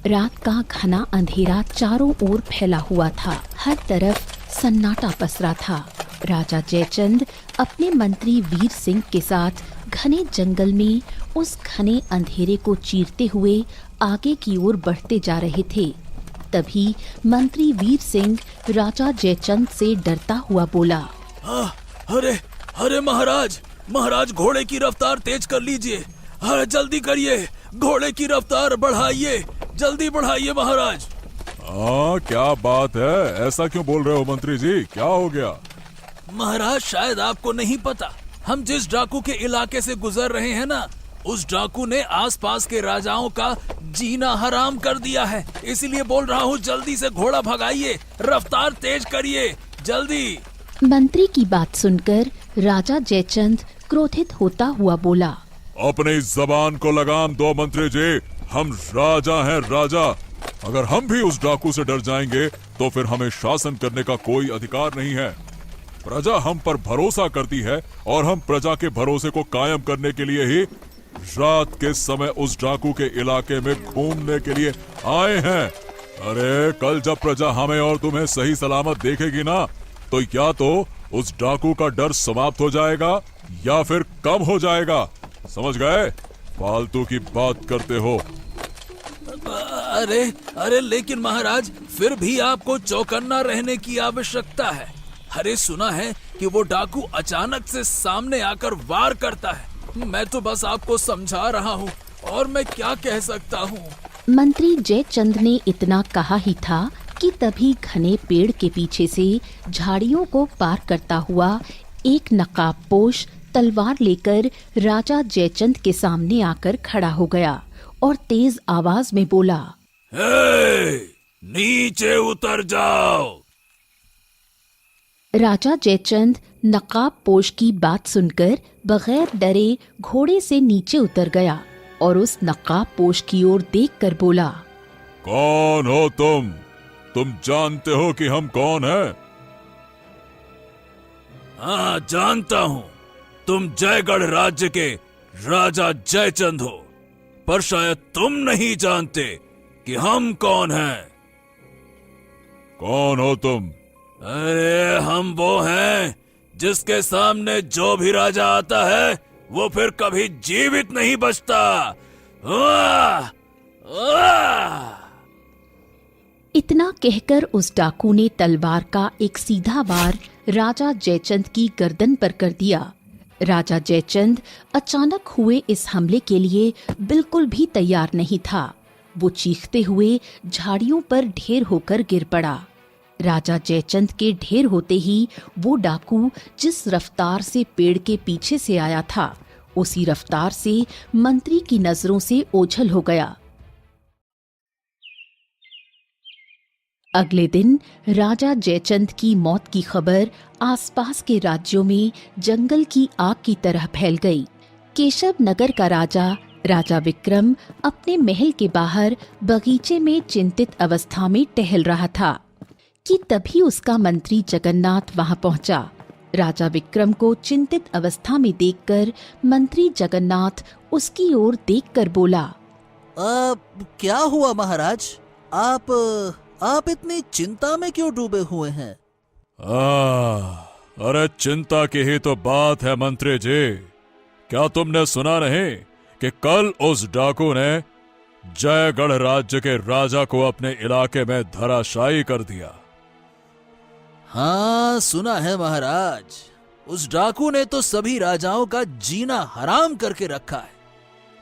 रात का घना अंधेरा चारों ओर फैला हुआ था। हर तरफ सन्नाटा पसरा था। राजा जयचंद अपने मंत्री वीर सिंह के साथ घने जंगल में उस घने अंधेरे को चीरते हुए आगे की ओर बढ़ते जा रहे थे। तभी मंत्री वीर सिंह राजा जयचंद से डरता हुआ बोला, अरे अरे महाराज, महाराज घोड़े की रफ्तार तेज कर लीजिए। अरे जल्दी करिए, घोड़े की रफ्तार बढ़ाइए, जल्दी बढ़ाइए महाराज। क्या बात है, ऐसा क्यों बोल रहे हो मंत्री जी, क्या हो गया? महाराज शायद आपको नहीं पता, हम जिस डाकू के इलाके से गुजर रहे हैं ना, उस डाकू ने आसपास के राजाओं का जीना हराम कर दिया है। इसीलिए बोल रहा हूँ, जल्दी से घोड़ा भगाइए, रफ्तार तेज करिए, जल्दी। मंत्री की बात सुनकर राजा जयचंद क्रोधित होता हुआ बोला, अपनी जबान को लगाम दो मंत्री जी, हम राजा हैं राजा। अगर हम भी उस डाकू से डर जाएंगे तो फिर हमें शासन करने का कोई अधिकार नहीं है। प्रजा हम पर भरोसा करती है और हम प्रजा के भरोसे को कायम करने के लिए ही रात के समय उस डाकू के इलाके में घूमने के लिए आए हैं। अरे कल जब प्रजा हमें और तुम्हें सही सलामत देखेगी ना, तो या तो उस डाकू का डर समाप्त हो जाएगा या फिर कम हो जाएगा, समझ गए? फालतू की बात करते हो। अरे अरे लेकिन महाराज, फिर भी आपको चौकन्ना रहने की आवश्यकता है। अरे सुना है कि वो डाकू अचानक से सामने आकर वार करता है। मैं तो बस आपको समझा रहा हूँ, और मैं क्या कह सकता हूँ। मंत्री जयचंद ने इतना कहा ही था कि तभी घने पेड़ के पीछे से झाड़ियों को पार करता हुआ एक नकाबपोश तलवार लेकर राजा जयचंद के सामने आकर खड़ा हो गया और तेज आवाज में बोला, नीचे उतर जाओ। राजा जयचंद नकाबपोश की बात सुनकर बगैर डरे घोड़े से नीचे उतर गया और उस नकाबपोश की ओर देखकर बोला, कौन हो तुम जानते हो कि हम कौन हैं? हाँ जानता हूँ, तुम जयगढ़ राज्य के राजा जयचंद हो, पर शायद तुम नहीं जानते कि हम कौन हैं। कौन हो तुम? अरे हम वो हैं जिसके सामने जो भी राजा आता है वो फिर कभी जीवित नहीं बचता। इतना कहकर उस डाकू ने तलवार का एक सीधा वार राजा जयचंद की गर्दन पर कर दिया। राजा जयचंद अचानक हुए इस हमले के लिए बिल्कुल भी तैयार नहीं था। वो चीखते हुए झाड़ियों पर ढेर होकर गिर पड़ा। राजा जयचंद के ढेर होते ही वो डाकू जिस रफ्तार से पेड़ के पीछे से आया था, उसी रफ्तार से मंत्री की नजरों से ओझल हो गया। अगले दिन राजा जयचंद की मौत की खबर आसपास के राज्यों में जंगल की आग की तरह फैल गई। केशव नगर का राजा विक्रम अपने महल के बाहर बगीचे में चिंतित अवस्था में टहल रहा था कि तभी उसका मंत्री जगन्नाथ वहां पहुंचा। राजा विक्रम को चिंतित अवस्था में देखकर मंत्री जगन्नाथ उसकी ओर देखकर बोला, क्या हुआ महाराज? आप इतनी चिंता में क्यों डूबे हुए हैं? अरे चिंता की ही तो बात है मंत्री जी। क्या तुमने सुना नहीं कि कल उस डाकू ने जयगढ़ राज्य के राजा को अपने इलाके में धराशायी कर दिया? हाँ सुना है महाराज, उस डाकू ने तो सभी राजाओं का जीना हराम करके रखा है।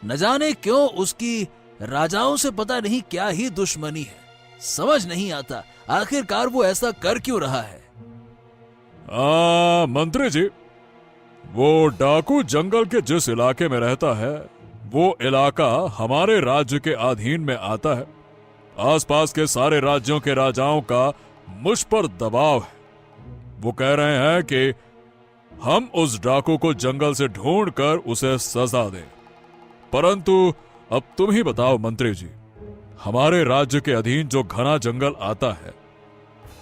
न जाने क्यों उसकी राजाओं से पता नहीं क्या ही दुश्मनी है, समझ नहीं आता आखिरकार वो ऐसा कर क्यों रहा है। मंत्री जी, वो डाकू जंगल के जिस इलाके में रहता है वो इलाका हमारे राज्य के अधीन में आता है। आसपास के सारे राज्यों के राजाओं का मुझ पर दबाव है। वो कह रहे हैं कि हम उस डाकू को जंगल से ढूंढकर उसे सजा दें। परंतु अब तुम ही बताओ मंत्री जी, हमारे राज्य के अधीन जो घना जंगल आता है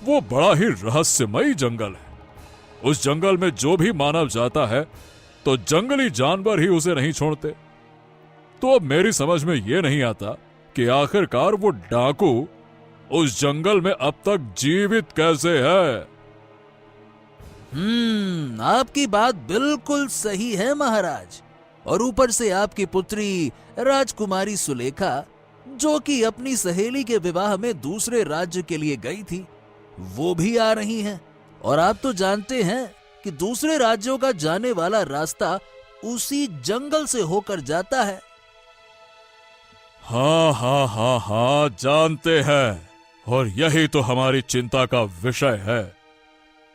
वो बड़ा ही रहस्यमयी जंगल है। उस जंगल में जो भी मानव जाता है तो जंगली जानवर ही उसे नहीं छोड़ते। तो अब मेरी समझ में ये नहीं आता कि आखिरकार वो डाकू उस जंगल में अब तक जीवित कैसे है। आपकी बात बिल्कुल सही है महाराज। और ऊपर से आपकी पुत्री राजकुमारी सुलेखा, जो कि अपनी सहेली के विवाह में दूसरे राज्य के लिए गई थी, वो भी आ रही हैं। और आप तो जानते हैं कि दूसरे राज्यों का जाने वाला रास्ता उसी जंगल से होकर जाता है। हाँ हाँ हाँ हाँ, जानते हैं, और यही तो हमारी चिंता का विषय है।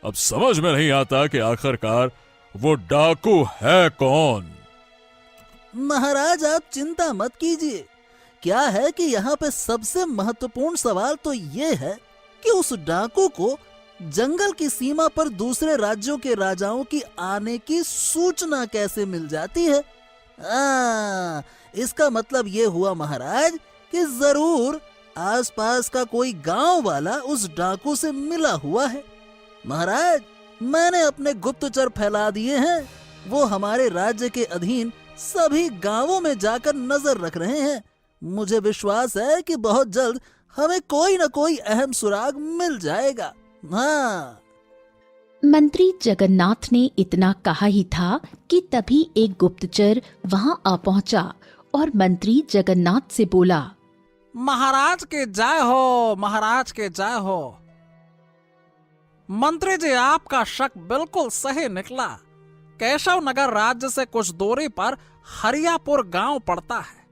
अब समझ में नहीं आता कि आखिरकार वो डाकू है कौन। महाराज आप चिंता मत कीजिए। क्या है कि यहाँ पे सबसे महत्वपूर्ण सवाल तो ये है कि उस डाकू को जंगल की सीमा पर दूसरे राज्यों के राजाओं की आने की सूचना कैसे मिल जाती है। इसका मतलब ये हुआ महाराज कि जरूर आसपास का कोई गांव वाला उस डाकू से मिला हुआ है। महाराज, मैंने अपने गुप्तचर फैला दिए हैं। वो हमारे राज्य के अधीन सभी गांवों में जाकर नजर रख रहे हैं। मुझे विश्वास है कि बहुत जल्द हमें कोई न कोई अहम सुराग मिल जाएगा। हाँ। मंत्री जगन्नाथ ने इतना कहा ही था कि तभी एक गुप्तचर वहां आ पहुंचा और मंत्री जगन्नाथ से बोला, महाराज के जय हो, महाराज के जय हो। मंत्री जी, आपका शक बिल्कुल सही निकला। केशव नगर राज्य से कुछ दूरी पर हरियापुर गांव पड़ता है।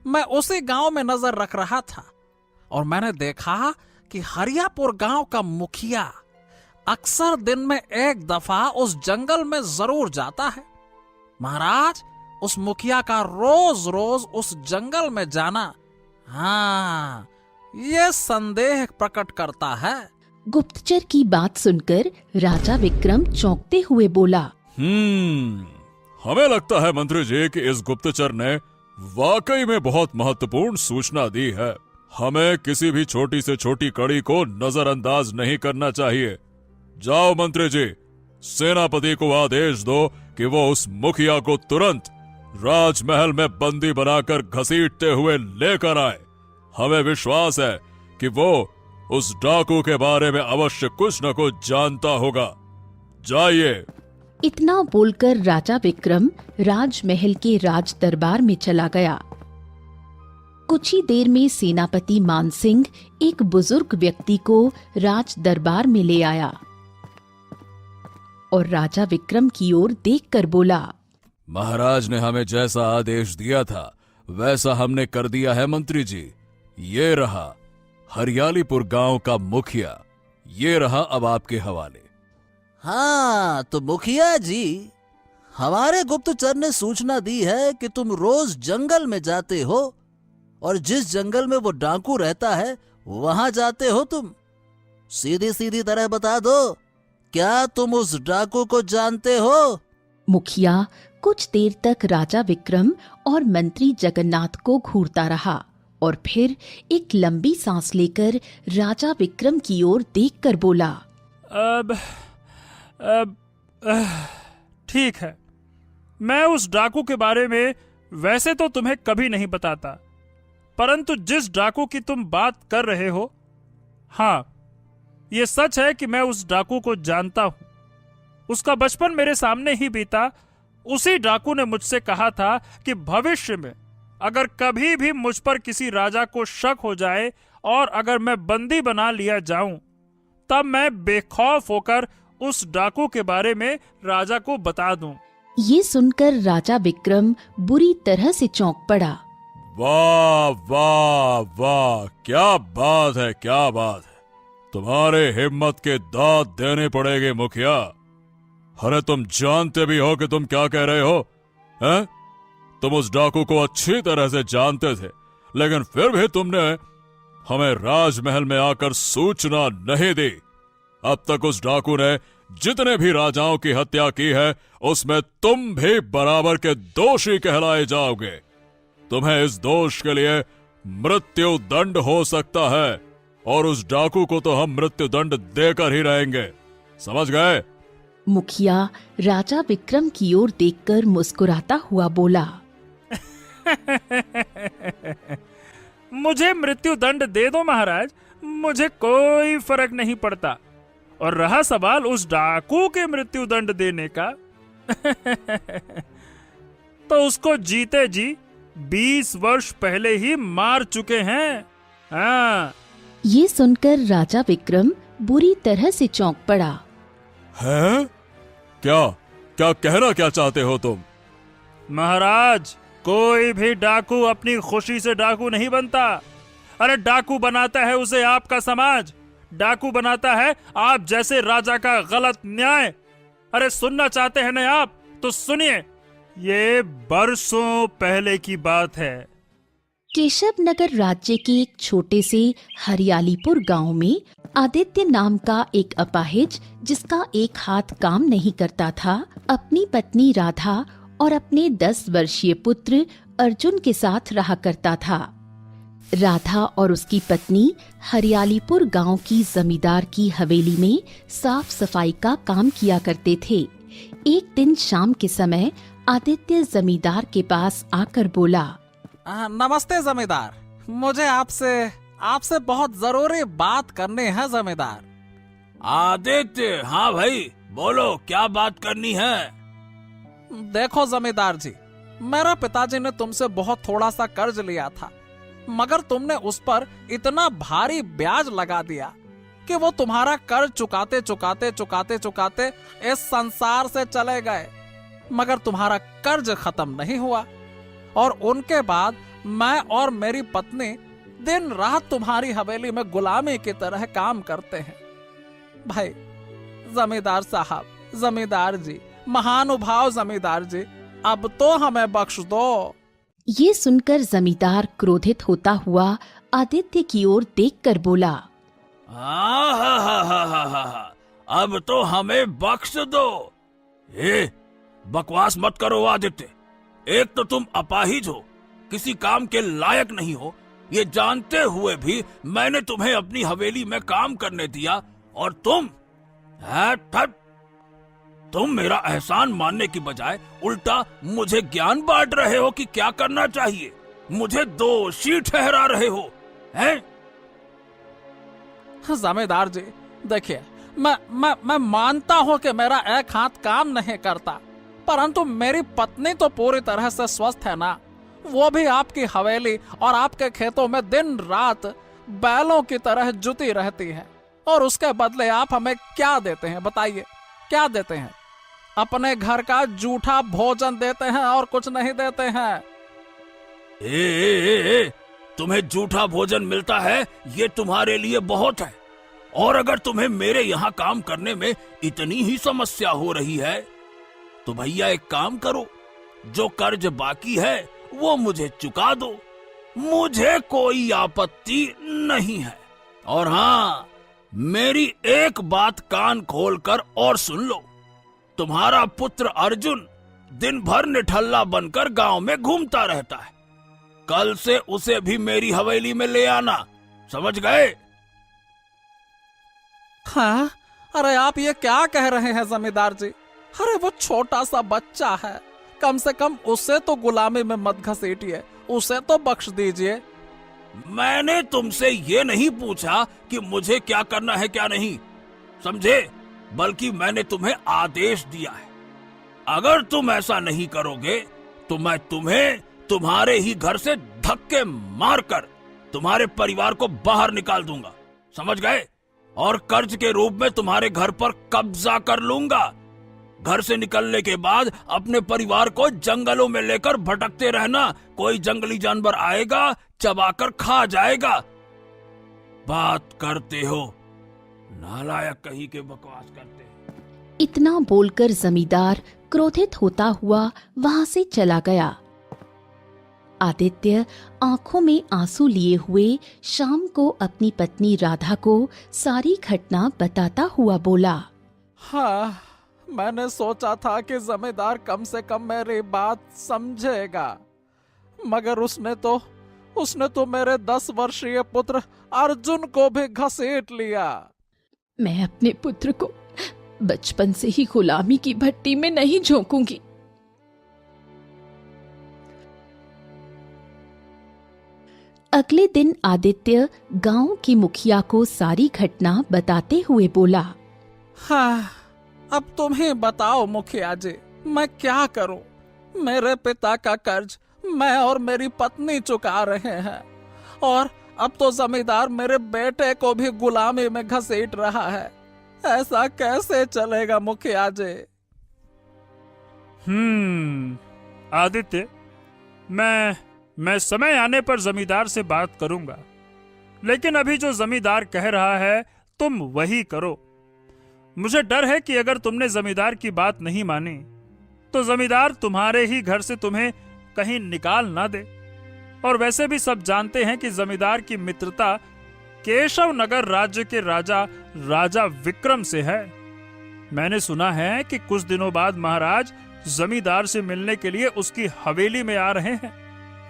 मैं उसी गांव में नजर रख रहा था और मैंने देखा कि हरियापुर गांव का मुखिया अक्सर दिन में एक दफा उस जंगल में जरूर जाता है। महाराज, उस मुखिया का रोज रोज उस जंगल में जाना, हाँ, ये संदेह प्रकट करता है। गुप्तचर की बात सुनकर राजा विक्रम चौंकते हुए बोला, हमें लगता है मंत्री जी कि इस गुप्तचर ने वाकई में बहुत महत्वपूर्ण सूचना दी है। हमें किसी भी छोटी से छोटी कड़ी को नजरअंदाज नहीं करना चाहिए। जाओ मंत्री जी, सेनापति को आदेश दो कि वो उस मुखिया को तुरंत राजमहल में बंदी बनाकर घसीटते हुए लेकर आए। हमें विश्वास है कि वो उस डाकू के बारे में अवश्य कुछ न कुछ जानता होगा। जाइए। इतना बोलकर राजा विक्रम राजमहल के राज दरबार में चला गया। कुछ ही देर में सेनापति मानसिंह एक बुजुर्ग व्यक्ति को राज दरबार में ले आया और राजा विक्रम की ओर देखकर बोला, महाराज ने हमें जैसा आदेश दिया था वैसा हमने कर दिया है मंत्री जी। ये रहा हरियालीपुर गांव का मुखिया, ये रहा अब आपके हवाले। हाँ तो मुखिया जी, हमारे गुप्तचर ने सूचना दी है कि तुम रोज जंगल में जाते हो और जिस जंगल में वो डाकू रहता है वहां जाते हो तुम। सीधी सीधी तरह बता दो, क्या तुम उस डाकू को जानते हो? मुखिया कुछ देर तक राजा विक्रम और मंत्री जगन्नाथ को घूरता रहा और फिर एक लंबी सांस लेकर राजा विक्रम की ओर देखकर बोला, अब ठीक है, मैं उस डाकू के बारे में वैसे तो तुम्हें कभी नहीं बताता, परंतु जिस डाकू की तुम बात कर रहे हो, हाँ, ये सच है कि मैं उस डाकू को जानता हूं। उसका बचपन मेरे सामने ही बीता। उसी डाकू ने मुझसे कहा था कि भविष्य में अगर कभी भी मुझ पर किसी राजा को शक हो जाए और अगर मैं बंदी बना लिया जाऊं, तब मैं बेखौफ होकर उस डाकू के बारे में राजा को बता दूं। ये सुनकर राजा विक्रम बुरी तरह से चौंक पड़ा। वाह वाह वाह, क्या बात है, क्या बात है। तुम्हारे हिम्मत के दाद देने पड़ेंगे मुखिया। अरे तुम जानते भी हो कि तुम क्या कह रहे हो, हैं? तुम उस डाकू को अच्छी तरह से जानते थे, लेकिन फिर भी तुमने हमें राजमहल में आकर सूचना नहीं दी। अब तक उस डाकू ने जितने भी राजाओं की हत्या की है, उसमें तुम भी बराबर के दोषी कहलाए जाओगे। तुम्हें इस दोष के लिए मृत्यु दंड हो सकता है और उस डाकू को तो हम मृत्यु दंड देकर ही रहेंगे, समझ गए? मुखिया राजा विक्रम की ओर देखकर मुस्कुराता हुआ बोला, मुझे मृत्यु दंड दे दो महाराज, मुझे कोई फर्क नहीं पड़ता। और रहा सवाल उस डाकू के मृत्यु दंड देने का तो उसको जीते जी 20 वर्ष पहले ही मार चुके हैं। हाँ। ये सुनकर राजा विक्रम बुरी तरह से चौंक पड़ा। हैं? क्या क्या कहना क्या चाहते हो तुम? महाराज, कोई भी डाकू अपनी खुशी से डाकू नहीं बनता। अरे डाकू बनाता है उसे आपका समाज, डाकू बनाता है आप जैसे राजा का गलत न्याय। अरे सुनना चाहते हैं ना आप, तो सुनिए, ये बरसों पहले की बात है। केशव नगर राज्य के एक छोटे से हरियालीपुर गांव में आदित्य नाम का एक अपाहिज, जिसका एक हाथ काम नहीं करता था, अपनी पत्नी राधा और अपने 10 वर्षीय पुत्र अर्जुन के साथ रहा करता था। राधा और उसकी पत्नी हरियालीपुर गांव की जमींदार की हवेली में साफ सफाई का काम किया करते थे। एक दिन शाम के समय आदित्य जमींदार के पास आकर बोला, नमस्ते जमींदार, मुझे आपसे बहुत जरूरी बात करनी है जमींदार। आदित्य, हाँ भाई बोलो, क्या बात करनी है? देखो जमींदार जी, मेरे पिताजी ने तुमसे बहुत थोड़ा सा कर्ज लिया था, मगर तुमने उस पर इतना भारी ब्याज लगा दिया कि वो तुम्हारा कर्ज चुकाते चुकाते चुकाते चुकाते इस संसार से चले गए। मगर तुम्हारा कर्ज खत्म नहीं हुआ और उनके बाद मैं और मेरी पत्नी दिन रात तुम्हारी हवेली में गुलामी की तरह काम करते हैं। भाई जमींदार साहब, जमींदार जी, महानुभाव जमींदार जी, अब तो हमें बख्श दो। ये सुनकर जमींदार क्रोधित होता हुआ आदित्य की ओर देखकर बोला, अब तो हमें बख्श दो। बकवास मत करो आदित्य, एक तो तुम अपाहिज हो, किसी काम के लायक नहीं हो, ये जानते हुए भी मैंने तुम्हें अपनी हवेली में काम करने दिया, और तुम मेरा एहसान मानने की बजाय उल्टा मुझे ज्ञान बांट रहे हो कि क्या करना चाहिए, मुझे दोषी ठहरा रहे हो, हैं? जमींदार जी देखिए, मैं मानता हूँ कि मेरा एक हाथ काम नहीं करता, परंतु मेरी पत्नी तो पूरी तरह से स्वस्थ है ना। वो भी आपकी हवेली और आपके खेतों में दिन रात बैलों की तरह जुती रहती है, और उसके बदले आप हमें क्या देते हैं बताइए, क्या देते हैं? अपने घर का जूठा भोजन देते हैं और कुछ नहीं देते हैं। तुम्हें जूठा भोजन मिलता है, ये तुम्हारे लिए बहुत है, और अगर तुम्हें मेरे यहाँ काम करने में इतनी ही समस्या हो रही है तो भैया एक काम करो, जो कर्ज बाकी है वो मुझे चुका दो, मुझे कोई आपत्ति नहीं है। और हाँ, मेरी एक बात कान खोलकर और सुन लो, तुम्हारा पुत्र अर्जुन दिन भर निठल्ला बनकर गांव में घूमता रहता है, कल से उसे भी मेरी हवेली में ले आना, समझ गए? हाँ, अरे आप ये क्या कह रहे हैं जमींदार जी? अरे वो छोटा सा बच्चा है, कम से कम उसे तो गुलामी में मत घसीटिए, उसे तो बख्श दीजिए। मैंने तुमसे ये नहीं पूछा कि मुझे क्या करना है क्या नहीं, समझे? बल्कि मैंने तुम्हें आदेश दिया है, अगर तुम ऐसा नहीं करोगे तो मैं तुम्हें तुम्हारे ही घर से धक्के मारकर तुम्हारे परिवार को बाहर निकाल दूंगा, समझ गए? और कर्ज के रूप में तुम्हारे घर पर कब्जा कर लूंगा। घर से निकलने के बाद अपने परिवार को जंगलों में लेकर भटकते रहना, कोई जंगली जानवर आएगा चबाकर खा जाएगा। बात करते हो, नालायक कहीं के बकवास करते हैं। इतना बोलकर जमींदार क्रोधित होता हुआ वहां से चला गया। आदित्य आंखों में आंसू लिए हुए शाम को अपनी पत्नी राधा को सारी घटना बताता हुआ बोला, हाँ, मैंने सोचा था कि जमींदार कम से कम मेरी बात समझेगा, मगर उसने तो मेरे 10 वर्षीय पुत्र अर्जुन को भी घसीट लिया। मैं अपने पुत्र को बचपन से ही गुलामी की भट्टी में नहीं झोंकूंगी। अगले दिन आदित्य गांव की मुखिया को सारी घटना बताते हुए बोला, हाँ, अब तुम ही बताओ मुखिया जी, मैं क्या करूं? मेरे पिता का कर्ज मैं और मेरी पत्नी चुका रहे हैं और अब तो जमींदार मेरे बेटे को भी गुलामी में घसीट रहा है। ऐसा कैसे चलेगा मुखिया जी? आदित्य, मैं समय आने पर जमींदार से बात करूंगा, लेकिन अभी जो जमींदार कह रहा है तुम वही करो। मुझे डर है कि अगर तुमने जमींदार की बात नहीं मानी तो जमींदार तुम्हारे ही घर से तुम्हें कहीं निकाल ना दे। और वैसे भी सब जानते हैं कि जमींदार की मित्रता केशव नगर राज्य के राजा विक्रम से है। मैंने सुना है कि कुछ दिनों बाद महाराज जमींदार से मिलने के लिए उसकी हवेली में आ रहे हैं।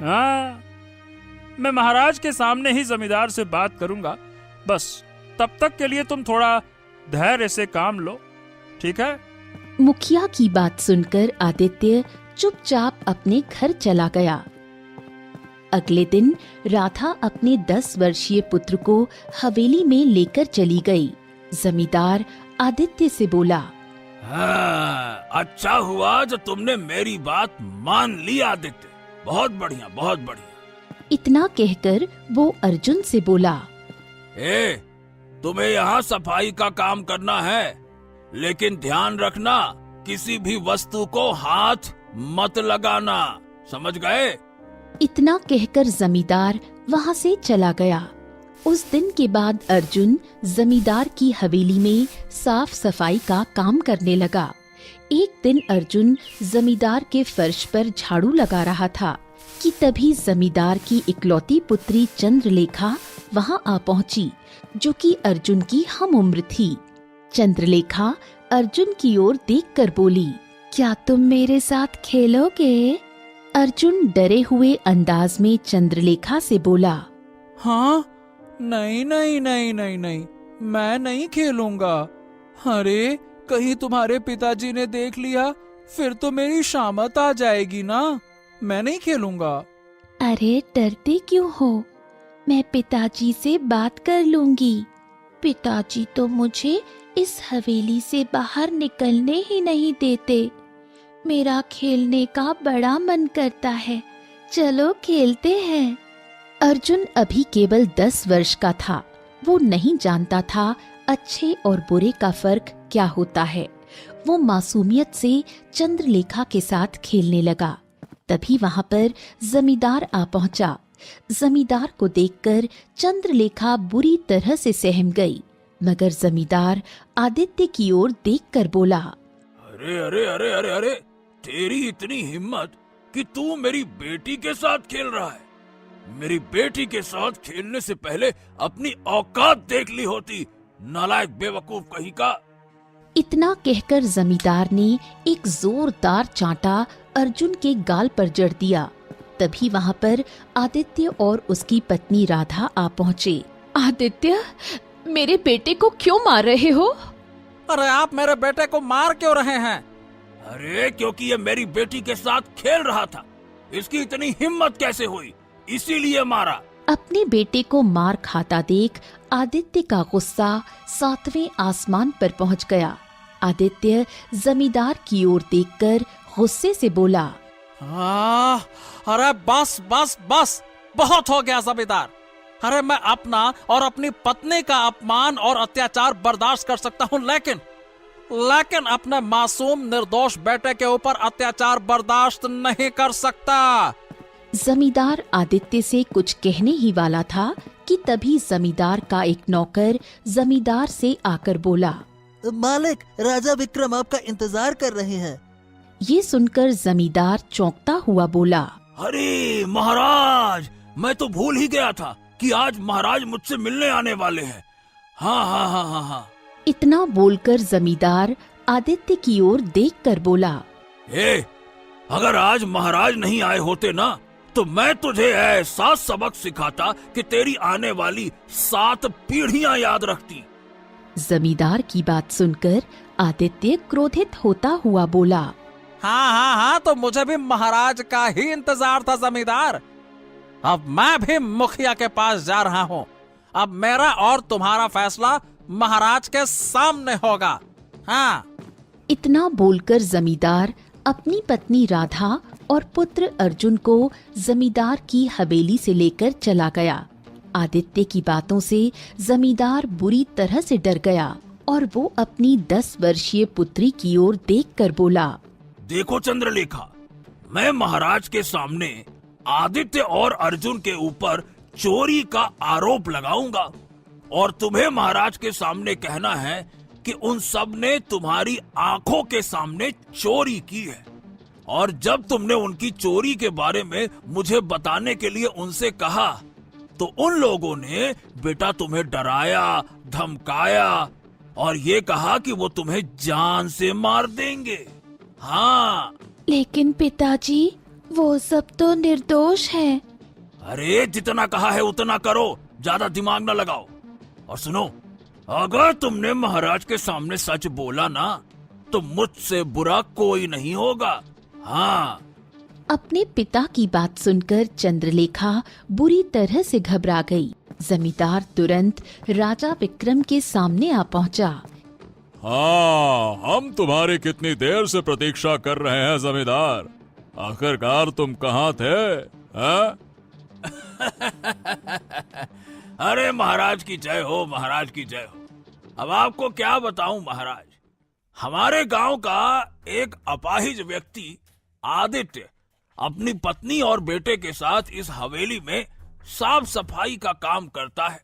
हाँ, मैं महाराज के सामने ही जमींदार से बात करूंगा। बस तब तक के लिए तुम थोड़ा धैर्य से काम लो, ठीक है? मुखिया की बात सुनकर आदित्य चुपचाप अपने घर चला गया। अगले दिन राधा अपने 10 वर्षीय पुत्र को हवेली में लेकर चली गई। जमींदार आदित्य से बोला, हाँ, अच्छा हुआ जो तुमने मेरी बात मान ली आदित्य। बहुत बढ़िया, बहुत बढ़िया। इतना कहकर वो अर्जुन से बोला, तुम्हें यहाँ सफाई का काम करना है, लेकिन ध्यान रखना किसी भी वस्तु को हाथ मत लगाना, समझ गए? इतना कहकर जमींदार वहाँ से चला गया। उस दिन के बाद अर्जुन जमींदार की हवेली में साफ सफाई का काम करने लगा। एक दिन अर्जुन जमींदार के फर्श पर झाड़ू लगा रहा था कि तभी जमींदार की इकलौती पुत्री चंद्रलेखा वहाँ आ पहुँची, जो कि अर्जुन की हम उम्र थी। चंद्रलेखा अर्जुन की ओर देखकर बोली, क्या तुम मेरे साथ खेलोगे? अर्जुन डरे हुए अंदाज में चंद्रलेखा से बोला, हाँ, नहीं नहीं नहीं नहीं नहीं, मैं नहीं खेलूंगा। अरे कहीं तुम्हारे पिताजी ने देख लिया फिर तो मेरी शामत आ जाएगी ना, मैं नहीं खेलूंगा। अरे डरते क्यों हो? मैं पिताजी से बात कर लूंगी। पिताजी तो मुझे इस हवेली से बाहर निकलने ही नहीं देते। मेरा खेलने का बड़ा मन करता है, चलो खेलते हैं। अर्जुन अभी केवल 10 वर्ष का था। वो नहीं जानता था अच्छे और बुरे का फर्क क्या होता है। वो मासूमियत से चंद्रलेखा के साथ खेलने लगा। तभी वहाँ पर जमींदार आ पहुँचा। जमींदार को देखकर चंद्रलेखा बुरी तरह से सहम गई, मगर जमींदार आदित्य की ओर देखकर बोला, अरे अरे अरे अरे अरे, तेरी इतनी हिम्मत कि तू मेरी बेटी के साथ खेल रहा है। मेरी बेटी के साथ खेलने से पहले अपनी औकात देख ली होती, नालायक बेवकूफ कहीं का। इतना कहकर जमींदार ने एक जोरदार चांटा अर्जुन के गाल पर जड़ दिया। तभी वहाँ पर आदित्य और उसकी पत्नी राधा आ पहुँचे। आदित्य, मेरे बेटे को क्यों मार रहे हो? अरे आप मेरे बेटे को मार क्यों रहे हैं? अरे क्योंकि ये मेरी बेटी के साथ खेल रहा था। इसकी इतनी हिम्मत कैसे हुई, इसीलिए मारा। अपने बेटे को मार खाता देख आदित्य का गुस्सा 7वें आसमान पर पहुंच गया। आदित्य जमींदार की ओर देखकर गुस्से से बोला, अरे बस बस बस, बहुत हो गया जमींदार। अरे मैं अपना और अपनी पत्नी का अपमान और अत्याचार बर्दाश्त कर सकता हूँ, लेकिन अपने मासूम निर्दोष बेटे के ऊपर अत्याचार बर्दाश्त नहीं कर सकता। जमींदार आदित्य से कुछ कहने ही वाला था कि तभी जमींदार का एक नौकर जमींदार से आकर बोला, मालिक, राजा विक्रम आपका इंतजार कर रहे हैं। ये सुनकर जमींदार चौंकता हुआ बोला, अरे महाराज, मैं तो भूल ही गया था कि आज महाराज मुझसे मिलने आने वाले हैं। हाँ हाँ हाँ हाँ हाँ। इतना बोलकर जमींदार आदित्य की ओर देखकर बोला, अगर आज महाराज नहीं आए होते ना, तो मैं तुझे ऐसा सबक सिखाता कि तेरी आने वाली 7 पीढ़ियां याद रखती। जमींदार की बात सुनकर आदित्य क्रोधित होता हुआ बोला, हाँ हाँ हाँ, तो मुझे भी महाराज का ही इंतजार था जमींदार। अब मैं भी मुखिया के पास जा रहा हूं। अब मेरा और तुम्हारा फैसला महाराज के सामने होगा। हाँ। इतना बोलकर जमींदार अपनी पत्नी राधा और पुत्र अर्जुन को जमींदार की हवेली से लेकर चला गया। आदित्य की बातों से जमींदार बुरी तरह से डर गया और वो अपनी 10 वर्षीय पुत्री की ओर देखकर बोला, देखो चंद्रलेखा, मैं महाराज के सामने आदित्य और अर्जुन के ऊपर चोरी का आरोप लगाऊंगा और तुम्हें महाराज के सामने कहना है कि उन सब ने तुम्हारी आंखों के सामने चोरी की है। और जब तुमने उनकी चोरी के बारे में मुझे बताने के लिए उनसे कहा तो उन लोगों ने बेटा तुम्हें डराया, धमकाया और ये कहा कि वो तुम्हें जान से मार देंगे। हाँ। लेकिन पिताजी, वो सब तो निर्दोष हैं। अरे जितना कहा है उतना करो, ज्यादा दिमाग न लगाओ। और सुनो, अगर तुमने महाराज के सामने सच बोला ना तो मुझसे बुरा कोई नहीं होगा। हाँ। अपने पिता की बात सुनकर चंद्रलेखा बुरी तरह से घबरा गई। जमींदार तुरंत राजा विक्रम के सामने आ पहुंचा। हाँ, हम तुम्हारी कितनी देर से प्रतीक्षा कर रहे हैं जमींदार। आखिरकार तुम कहाँ थे? हाँ? अरे महाराज की जय हो, महाराज की जय हो। अब आपको क्या बताऊं महाराज, हमारे गांव का एक अपाहिज व्यक्ति आदित्य अपनी पत्नी और बेटे के साथ इस हवेली में साफ सफाई का काम करता है,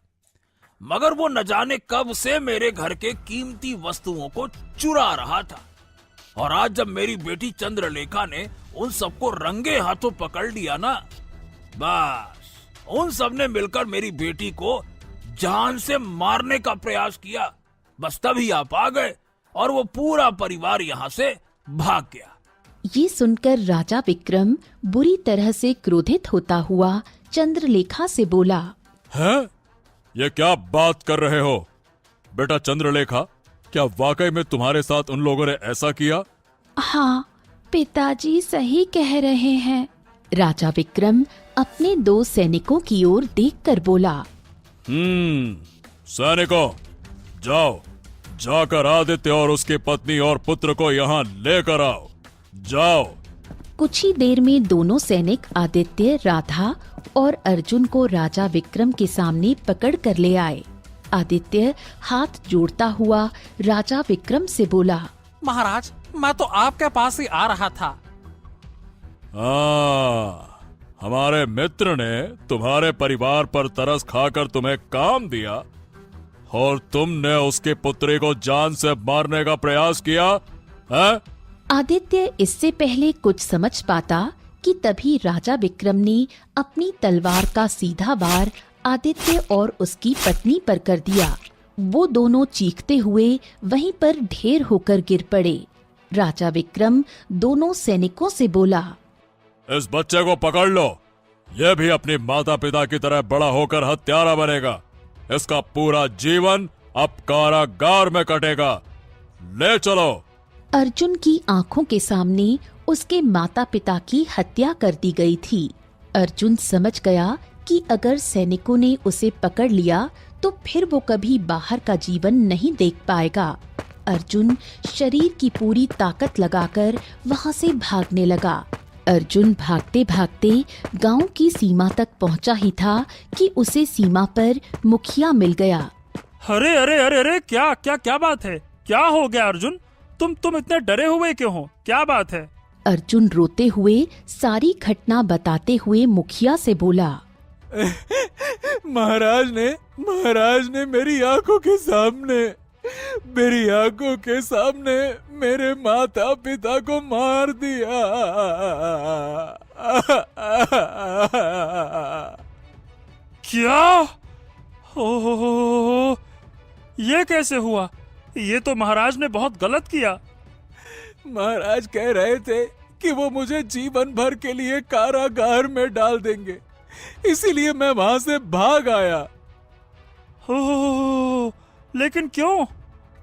मगर वो न जाने कब से मेरे घर के कीमती वस्तुओं को चुरा रहा था। और आज जब मेरी बेटी चंद्रलेखा ने उन सबको रंगे हाथों पकड़ लिया ना, बस उन सब ने मिलकर मेरी बेटी को जान से मारने का प्रयास किया। बस तभी आप आ गए और वो पूरा परिवार यहाँ से भाग गया। ये सुनकर राजा विक्रम बुरी तरह से क्रोधित होता हुआ चंद्रलेखा से बोला, हैं? ये क्या बात कर रहे हो? बेटा चंद्रलेखा, क्या वाकई में तुम्हारे साथ उन लोगों ने ऐसा किया? हाँ, पिताजी सही कह रहे हैं। राजा विक्रम अपने 2 सैनिकों की ओर देखकर बोला, सैनिकों, जाओ, जाकर आदित्य और उसकी पत्नी और पुत्र को यहाँ लेकर आओ। जाओ। कुछ ही देर में दोनों सैनिक आदित्य, राधा और अर्जुन को राजा विक्रम के सामने पकड़ कर ले आए। आदित्य हाथ जोड़ता हुआ राजा विक्रम से बोला, महाराज, मैं तो आपके पास ही आ रहा था। हमारे मित्र ने तुम्हारे परिवार पर तरस खाकर तुम्हें काम दिया और तुमने उसके पुत्री को जान से मारने का प्रयास किया है? आदित्य इससे पहले कुछ समझ पाता कि तभी राजा विक्रम ने अपनी तलवार का सीधा वार आदित्य और उसकी पत्नी पर कर दिया। वो दोनों चीखते हुए वहीं पर ढेर होकर गिर पड़े। राजा विक्रम दोनों सैनिकों से बोला, इस बच्चे को पकड़ लो, यह भी अपने माता पिता की तरह बड़ा होकर हत्यारा बनेगा। इसका पूरा जीवन अब कारागार में कटेगा। ले चलो। अर्जुन की आंखों के सामने उसके माता पिता की हत्या कर दी गई थी। अर्जुन समझ गया कि अगर सैनिकों ने उसे पकड़ लिया तो फिर वो कभी बाहर का जीवन नहीं देख पाएगा। अर्जुन शरीर की पूरी ताकत लगाकर वहां से भागने लगा। अर्जुन भागते भागते गांव की सीमा तक पहुंचा ही था कि उसे सीमा पर मुखिया मिल गया। अरे अरे अरे अरे, क्या क्या क्या बात है? क्या हो गया अर्जुन? तुम इतने डरे हुए क्यों हो? क्या बात है? अर्जुन रोते हुए सारी घटना बताते हुए मुखिया से बोला, महाराज ने मेरी आंखों के सामने मेरे माता पिता को मार दिया। क्या? ओह, ये कैसे हुआ? ये तो महाराज ने बहुत गलत किया। महाराज कह रहे थे कि वो मुझे जीवन भर के लिए कारागार में डाल देंगे, इसीलिए मैं वहां से भाग आया। ओह, लेकिन क्यों?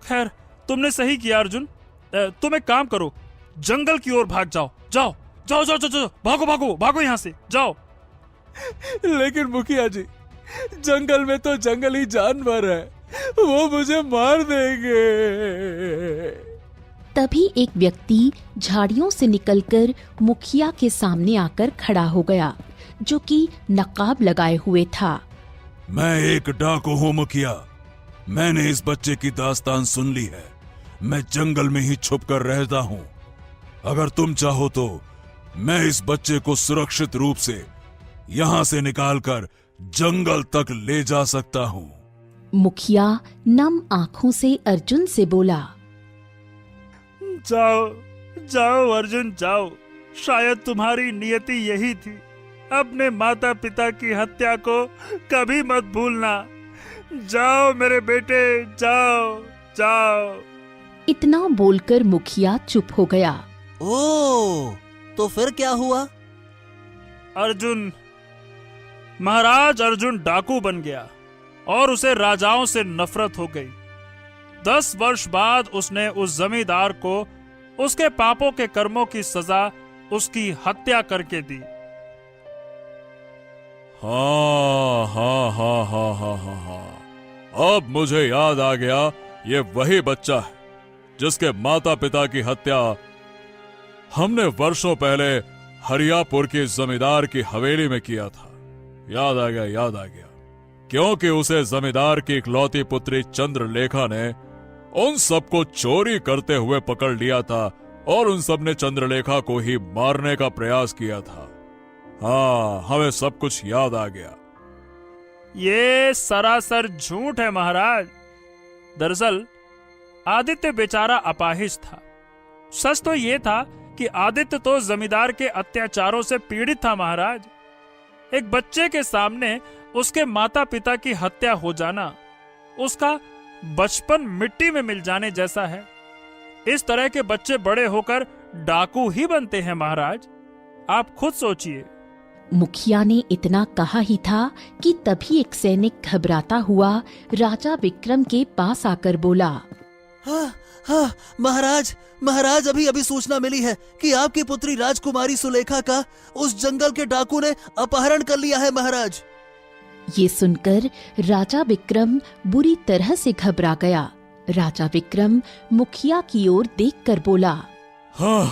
खैर, तुमने सही किया अर्जुन। तुम एक काम करो, जंगल की ओर भाग जाओ। जाओ जाओ जाओ जाओ, भागो भागो भागो यहाँ से, जाओ। लेकिन मुखिया जी, जंगल में तो जंगली जानवर है, वो मुझे मार देंगे। तभी एक व्यक्ति झाड़ियों से निकलकर मुखिया के सामने आकर खड़ा हो गया, जो कि नकाब लगाए हुए था। मैं एक डाकू हूँ मुखिया। मैंने इस बच्चे की दास्तान सुन ली है। मैं जंगल में ही छुप कर रहता हूँ। अगर तुम चाहो तो मैं इस बच्चे को सुरक्षित रूप से यहाँ से निकालकर जंगल तक ले जा सकता हूँ। मुखिया नम आंखों से अर्जुन से बोला, जाओ जाओ अर्जुन जाओ, शायद तुम्हारी नियति यही थी। अपने माता पिता की हत्या को कभी मत भूलना। जाओ मेरे बेटे, जाओ जाओ। इतना बोलकर मुखिया चुप हो गया। ओ, तो फिर क्या हुआ? अर्जुन, महाराज अर्जुन डाकू बन गया और उसे राजाओं से नफरत हो गई। 10 वर्ष बाद उसने उस जमींदार को उसके पापों के कर्मों की सजा उसकी हत्या करके दी। हाँ हाँ हाँ हाँ हाँ हाँ हाँ, अब मुझे याद आ गया। ये वही बच्चा है जिसके माता पिता की हत्या हमने वर्षों पहले हरियापुर के जमींदार की हवेली में किया था। याद आ गया, याद आ गया। क्योंकि उसे जमींदार की इकलौती पुत्री चंद्रलेखा ने उन सबको चोरी करते हुए पकड़ लिया था और उन सब ने चंद्रलेखा को ही मारने का प्रयास किया था। हाँ, हमें सब कुछ याद आ गया। ये सरासर झूठ है महाराज। दरअसल आदित्य बेचारा अपाहिज था। सच तो ये था कि आदित्य तो जमींदार के अत्याचारों से पीड़ित था महाराज। एक बच्चे के सामने उसके माता पिता की हत्या हो जाना उसका बचपन मिट्टी में मिल जाने जैसा है। इस तरह के बच्चे बड़े होकर डाकू ही बनते हैं महाराज। आप खुद सोचिए। मुखिया ने इतना कहा ही था कि तभी एक सैनिक घबराता हुआ राजा विक्रम के पास आकर बोला, हाँ हाँ महाराज, महाराज अभी अभी सूचना मिली है कि आपकी पुत्री राजकुमारी सुलेखा का उस जंगल के डाकू ने अपहरण कर लिया है महाराज। ये सुनकर राजा विक्रम बुरी तरह से घबरा गया। राजा विक्रम मुखिया की ओर देखकर बोला, हाँ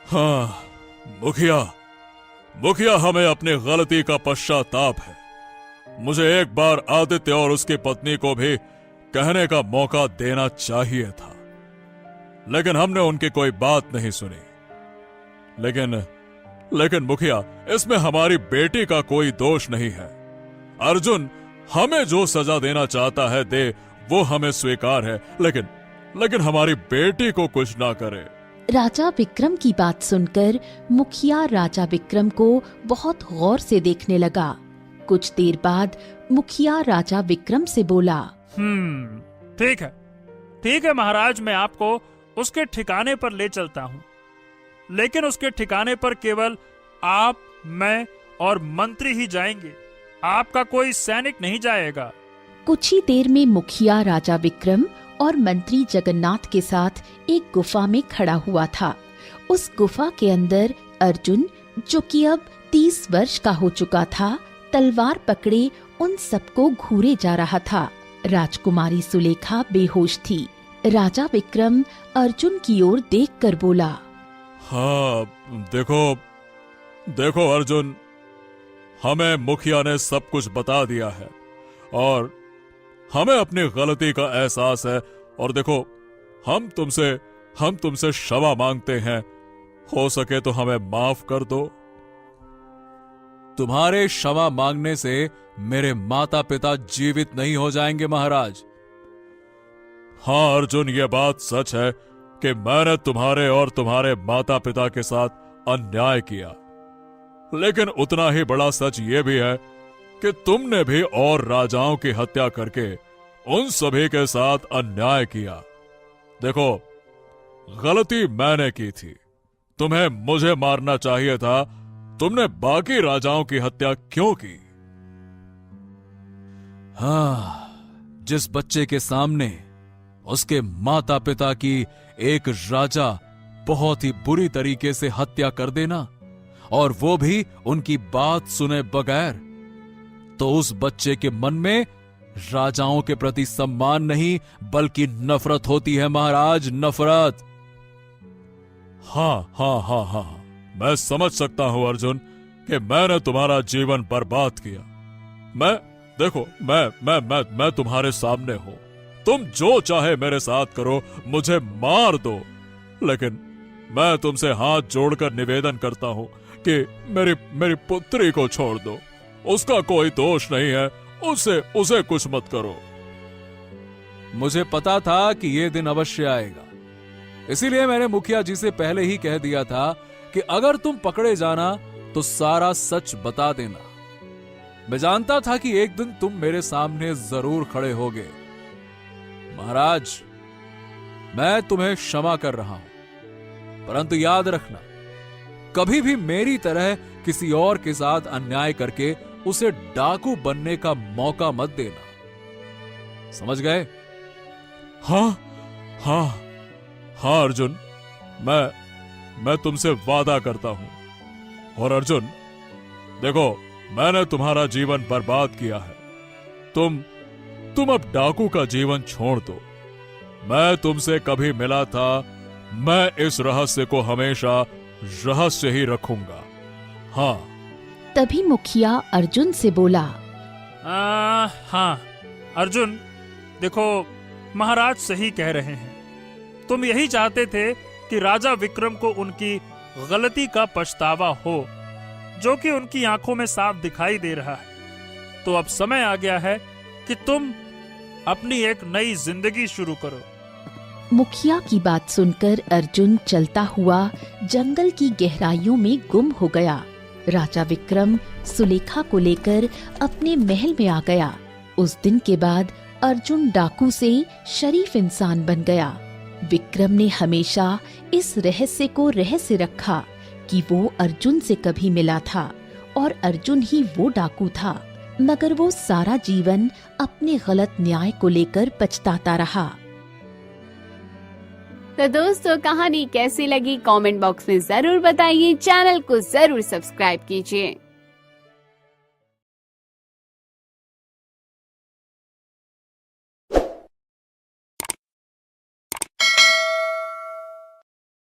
हाँ मुखिया, हमें अपनी गलती का पश्चाताप है। मुझे एक बार आदित्य और उसकी पत्नी को भी कहने का मौका देना चाहिए था, लेकिन हमने उनकी कोई बात नहीं सुनी। लेकिन मुखिया, इसमें हमारी बेटी का कोई दोष नहीं है। अर्जुन हमें जो सजा देना चाहता है दे, वो हमें स्वीकार है, लेकिन हमारी बेटी को कुछ ना करे। राजा विक्रम की बात सुनकर मुखिया राजा विक्रम को बहुत गौर से देखने लगा। कुछ देर बाद मुखिया राजा विक्रम से बोला, ठीक है महाराज, मैं आपको उसके ठिकाने पर ले चलता हूँ, लेकिन उसके ठिकाने पर केवल आप, मैं और मंत्री ही जाएंगे। आपका कोई सैनिक नहीं जाएगा। कुछ ही देर में मुखिया राजा विक्रम और मंत्री जगन्नाथ के साथ एक गुफा में खड़ा हुआ था। उस गुफा के अंदर अर्जुन, जो कि अब 30 वर्ष का हो चुका था, तलवार पकड़े उन सबको घूरे जा रहा था। राजकुमारी सुलेखा बेहोश थी। राजा विक्रम अर्जुन की ओर देखकर बोला, हाँ देखो अर्जुन, हमें मुखिया ने सब कुछ बता दिया है और हमें अपनी गलती का एहसास है। और देखो, हम तुमसे क्षमा मांगते हैं। हो सके तो हमें माफ कर दो। तुम्हारे क्षमा मांगने से मेरे माता पिता जीवित नहीं हो जाएंगे महाराज। हाँ अर्जुन, ये बात सच है कि मैंने तुम्हारे और तुम्हारे माता पिता के साथ अन्याय किया, लेकिन उतना ही बड़ा सच ये भी है कि तुमने भी और राजाओं की हत्या करके उन सभी के साथ अन्याय किया। देखो, गलती मैंने की थी। तुम्हें मुझे मारना चाहिए था। तुमने बाकी राजाओं की हत्या क्यों की? हाँ, जिस बच्चे के सामने उसके माता पिता की एक राजा बहुत ही बुरी तरीके से हत्या कर देना और वो भी उनकी बात सुने बगैर, तो उस बच्चे के मन में राजाओं के प्रति सम्मान नहीं बल्कि नफरत होती है महाराज, नफरत। हाँ हाँ हाँ हाँ, मैं समझ सकता हूं अर्जुन कि मैंने तुम्हारा जीवन बर्बाद किया। देखो, मैं तुम्हारे सामने हूं। तुम जो चाहे मेरे साथ करो, मुझे मार दो, लेकिन मैं तुमसे हाथ जोड़कर निवेदन करता हूं कि मेरी पुत्री को छोड़ दो। उसका कोई दोष नहीं है, उसे कुछ मत करो। मुझे पता था कि यह दिन अवश्य आएगा, इसीलिए मैंने मुखिया जी से पहले ही कह दिया था कि अगर तुम पकड़े जाना तो सारा सच बता देना। मैं जानता था कि एक दिन तुम मेरे सामने जरूर खड़े होगे। महाराज, मैं तुम्हें क्षमा कर रहा हूं, परंतु याद रखना, कभी भी मेरी तरह किसी और के साथ अन्याय करके उसे डाकू बनने का मौका मत देना। समझ गए? हाँ हाँ हाँ अर्जुन, मैं तुमसे वादा करता हूं। और अर्जुन, देखो, मैंने तुम्हारा जीवन बर्बाद किया है। तुम अब डाकू का जीवन छोड़ दो। मैं तुमसे कभी मिला था, मैं इस रहस्य को हमेशा रहस्य ही रखूंगा। हाँ। तभी मुखिया अर्जुन से बोला, हाँ अर्जुन, देखो, महाराज सही कह रहे हैं। तुम यही चाहते थे कि राजा विक्रम को उनकी गलती का पछतावा हो, जो कि उनकी आंखों में साफ दिखाई दे रहा है। तो अब समय आ गया है कि तुम अपनी एक नई जिंदगी शुरू करो। मुखिया की बात सुनकर अर्जुन चलता हुआ जंगल की गहराइयों में गुम हो गया। राजा विक्रम सुलेखा को लेकर अपने महल में आ गया। उस दिन के बाद अर्जुन डाकू से शरीफ इंसान बन गया। विक्रम ने हमेशा इस रहस्य को रहस्य रखा कि वो अर्जुन से कभी मिला था और अर्जुन ही वो डाकू था, मगर वो सारा जीवन अपने गलत न्याय को लेकर पछताता रहा। तो दोस्तों, कहानी कैसी लगी कमेंट बॉक्स में जरूर बताइए। चैनल को जरूर सब्सक्राइब कीजिए।